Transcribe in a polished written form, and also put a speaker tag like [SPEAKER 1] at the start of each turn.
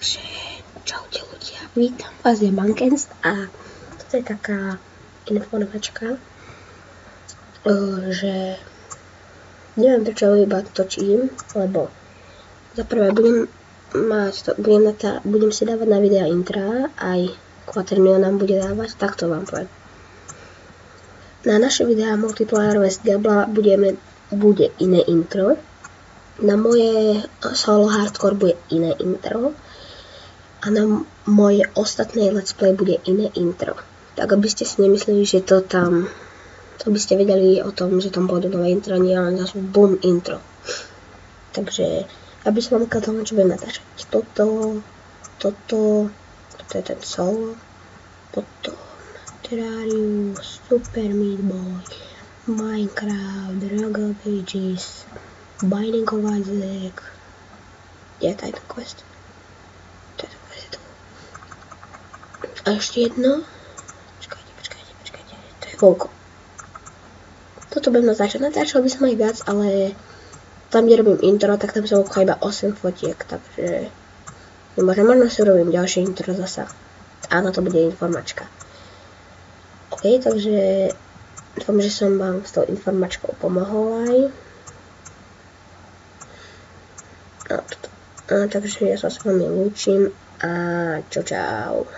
[SPEAKER 1] Takže, čaute ľudia, vítam vás, je Bankens a toto je taká informáčka, že neviem prečo iba točím, lebo za prvé budem si dávať na videa intra, aj Quaternio nám bude dávať, tak to vám poviem. Na naše videá multiplayerové z Diabla bude iné intro, na moje solo hardcore bude iné intro a na moje ostatné let's play bude iné intro. Tak aby ste si nemysleli, že to by ste vedeli o tom, že tam budú nové intro, nie len zase boom intro. Takže aby som vám ukázal, čo budem natáčať. Toto je ten solo, potom Terrarium, Super Meat Boy, Minecraft, Dragon Pages, Binding of Isaac, je Titan Quest. A ešte jedno. Počkajte. To je Volko. Toto budem natáčať. Natáčal by som aj viac, ale tam, kde robím intro, tak tam som iba 8 fotiek, takže možno si robím ďalšie intro zasa. A na to bude informačka. OK, takže dúfam, že som vám s tou informačkou pomohol aj. Takže ja sa s vami lúčim a čau.